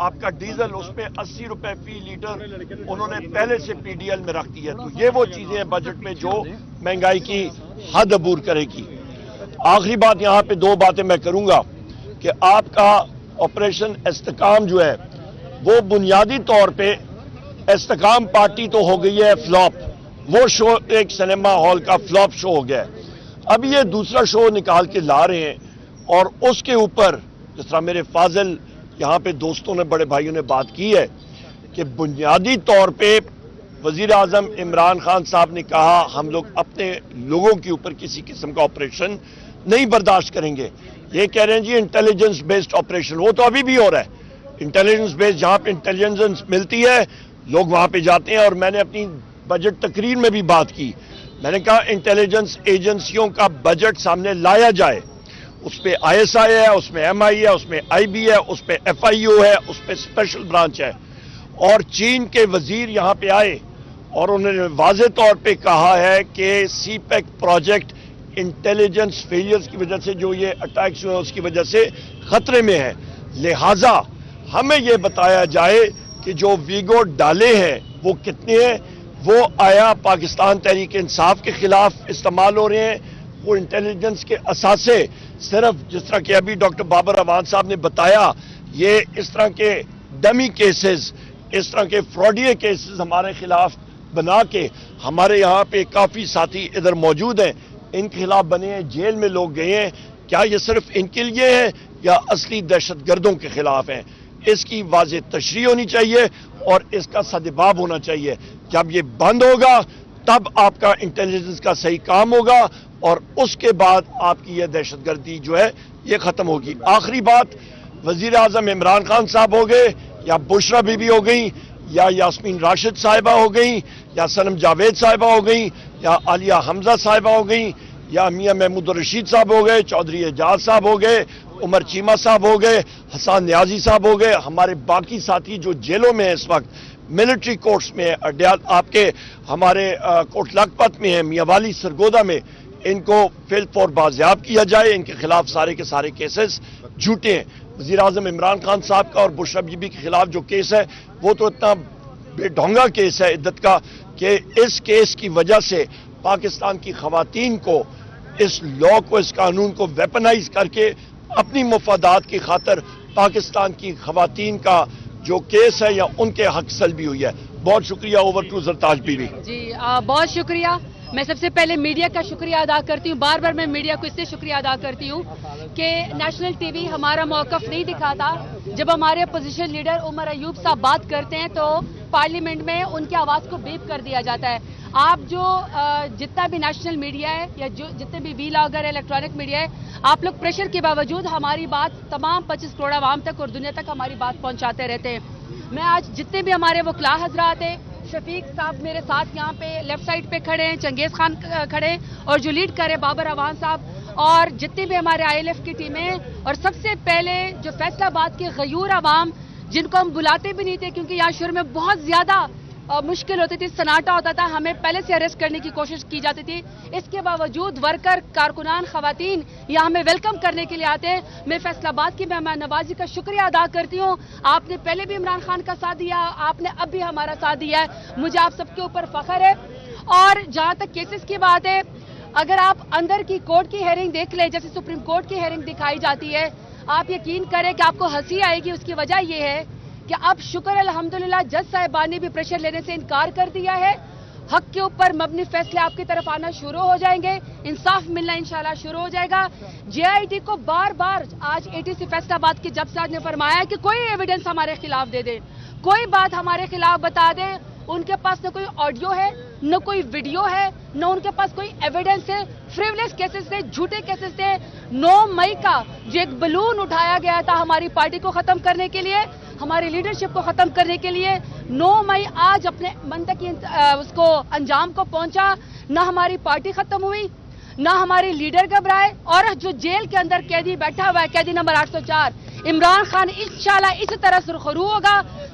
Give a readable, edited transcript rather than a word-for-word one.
آپ کا ڈیزل اس پہ 80 روپے فی لیٹر انہوں نے پہلے سے پی ڈی ایل میں رکھ دی ہے. تو یہ وہ چیزیں ہیں بجٹ میں جو مہنگائی کی حد عبور کرے گی. آخری بات یہاں پہ دو باتیں میں کروں گا کہ آپ کا آپریشن استحکام جو ہے وہ بنیادی طور پہ استحکام پارٹی تو ہو گئی ہے فلاپ. وہ شو ایک سنیما ہال کا فلاپ شو ہو گیا ہے. اب یہ دوسرا شو نکال کے لا رہے ہیں اور اس کے اوپر جس طرح میرے فاضل یہاں پہ دوستوں نے بڑے بھائیوں نے بات کی ہے کہ بنیادی طور پہ وزیر اعظم عمران خان صاحب نے کہا ہم لوگ اپنے لوگوں کے اوپر کسی قسم کا آپریشن نہیں برداشت کریں گے. یہ کہہ رہے ہیں جی انٹیلیجنس بیسڈ آپریشن. وہ تو ابھی بھی ہو رہا ہے. انٹیلیجنس بیسڈ جہاں پہ انٹیلیجنس ملتی ہے لوگ وہاں پہ جاتے ہیں. اور میں نے اپنی بجٹ تقریر میں بھی بات کی. میں نے کہا انٹیلیجنس ایجنسیوں کا بجٹ سامنے لایا جائے. اس پہ آئی ایس آئی ہے, اس میں ایم آئی ہے, اس میں آئی بی ہے, اس پہ ایف آئی او ہے, اس پہ اسپیشل برانچ ہے. اور چین کے وزیر یہاں پہ آئے اور انہوں نے واضح طور پہ کہا ہے کہ سی پیک پروجیکٹ انٹیلیجنس فیلئرز کی وجہ سے جو یہ اٹیکس ہوئے اس کی وجہ سے خطرے میں ہے. لہٰذا ہمیں یہ بتایا جائے کہ جو ویگو ڈالے ہیں وہ کتنے ہیں, وہ آیا پاکستان تحریک انصاف کے خلاف استعمال ہو رہے ہیں, وہ انٹیلیجنس کے اثاثے صرف جس طرح کہ ابھی ڈاکٹر بابر اعوان صاحب نے بتایا یہ اس طرح کے ڈمی کیسز, اس طرح کے فراڈیے کیسز ہمارے خلاف بنا کے ہمارے یہاں پہ کافی ساتھی ادھر موجود ہیں, ان کے خلاف بنے ہیں, جیل میں لوگ گئے ہیں. کیا یہ صرف ان کے لیے ہیں یا اصلی دہشت گردوں کے خلاف ہیں؟ اس کی واضح تشریح ہونی چاہیے اور اس کا سدباب ہونا چاہیے. جب یہ بند ہوگا تب آپ کا انٹیلیجنس کا صحیح کام ہوگا اور اس کے بعد آپ کی یہ دہشت گردی جو ہے یہ ختم ہوگی. آخری بات, وزیر اعظم عمران خان صاحب ہو گئے یا بشرا بی بی ہو گئیں یا یاسمین راشد صاحبہ ہو گئیں یا صنم جاوید صاحبہ ہو گئیں یا عالیہ حمزہ صاحبہ ہو گئیں یا میاں محمود الرشید صاحب ہو گئے, چودھری اعجاز صاحب ہو گئے, عمر چیمہ صاحب ہو گئے, حسان نیازی صاحب ہو گئے, ہمارے باقی ساتھی جو جیلوں میں ہیں اس وقت, ملٹری کورٹس میں ہیں, آپ کے ہمارے کوٹ لکھپت میں ہیں, میاں والی سرگودا میں, ان کو فل فور بازیاب کیا جائے. ان کے خلاف سارے کے سارے کیسز جھوٹے ہیں. وزیر اعظم عمران خان صاحب کا اور بشرا بی بی کے خلاف جو کیس ہے وہ تو اتنا بے ڈھونگا کیس ہے عدت کا کہ اس کیس کی وجہ سے پاکستان کی خواتین کو اس لا کو, اس قانون کو ویپنائز کر کے اپنی مفادات کی خاطر پاکستان کی خواتین کا جو کیس ہے یا ان کے حق سلبی ہوئی ہے. بہت شکریہ. Over to Zartaj Bibi. جی بہت شکریہ. میں سب سے پہلے میڈیا کا شکریہ ادا کرتی ہوں. بار بار میں میڈیا کو اس سے شکریہ ادا کرتی ہوں کہ نیشنل ٹی وی ہمارا موقف نہیں دکھاتا. جب ہمارے اپوزیشن لیڈر عمر ایوب صاحب بات کرتے ہیں تو پارلیمنٹ میں ان کی آواز کو بیپ کر دیا جاتا ہے. آپ جو جتنا بھی نیشنل میڈیا ہے یا جو جتنے بھی وی لاگر ہے, الیکٹرانک میڈیا ہے, آپ لوگ پریشر کے باوجود ہماری بات تمام 25 کروڑ عوام تک اور دنیا تک ہماری بات پہنچاتے رہتے ہیں. میں آج جتنے بھی ہمارے وکلاء حضرات ہیں, شفیق صاحب میرے ساتھ یہاں پہ لیفٹ سائڈ پہ کھڑے ہیں, چنگیز خان کھڑے ہیں, اور جو لیڈ کر رہے بابر اعوان صاحب, اور جتنے بھی ہمارے آئی ایل ایف کی ٹیمیں, اور سب سے پہلے جو فیصلہ آباد کے غیور عوام جن کو ہم بلاتے بھی نہیں تھے کیونکہ یہاں شروع میں بہت زیادہ مشکل ہوتی تھی, سناٹا ہوتا تھا, ہمیں پہلے سے اریسٹ کرنے کی کوشش کی جاتی تھی. اس کے باوجود ورکر, کارکنان, خواتین یہاں ہمیں ویلکم کرنے کے لیے آتے ہیں. میں فیصل آباد کی مہمان نوازی کا شکریہ ادا کرتی ہوں. آپ نے پہلے بھی عمران خان کا ساتھ دیا, آپ نے اب بھی ہمارا ساتھ دیا ہے. مجھے آپ سب کے اوپر فخر ہے. اور جہاں تک کیسز کی بات ہے, اگر آپ اندر کی کورٹ کی ہیئرنگ دیکھ لیں, جیسے سپریم کورٹ کی ہیئرنگ دکھائی جاتی ہے, آپ یقین کریں کہ آپ کو ہنسی آئے گی. اس کی وجہ یہ ہے کہ اب شکر الحمدللہ جج صاحبان نے بھی پریشر لینے سے انکار کر دیا ہے. حق کے اوپر مبنی فیصلے آپ کی طرف آنا شروع ہو جائیں گے, انصاف ملنا انشاءاللہ شروع ہو جائے گا. جے آئی ٹی کو بار بار آج اے ٹی سی فیصل آباد کے جج صاحب نے فرمایا کہ کوئی ایویڈنس ہمارے خلاف دے دیں, کوئی بات ہمارے خلاف بتا دیں. ان کے پاس نہ کوئی آڈیو ہے, نہ کوئی ویڈیو ہے, نہ ان کے پاس کوئی ایویڈنس ہے. فریولس کیسز تھے, جھوٹے کیسز تھے. 9 مئی کا جو ایک بلون اٹھایا گیا تھا ہماری پارٹی کو ختم کرنے کے لیے, ہماری لیڈرشپ کو ختم کرنے کے لیے, 9 مئی آج اپنے منطقی اس کو انجام کو پہنچا. نہ ہماری پارٹی ختم ہوئی, نہ ہمارے لیڈر گھبرائے, اور جو جیل کے اندر قیدی بیٹھا ہوا ہے, قیدی نمبر 804 عمران خان, انشاءاللہ اسی طرح سرخرو ہوگا.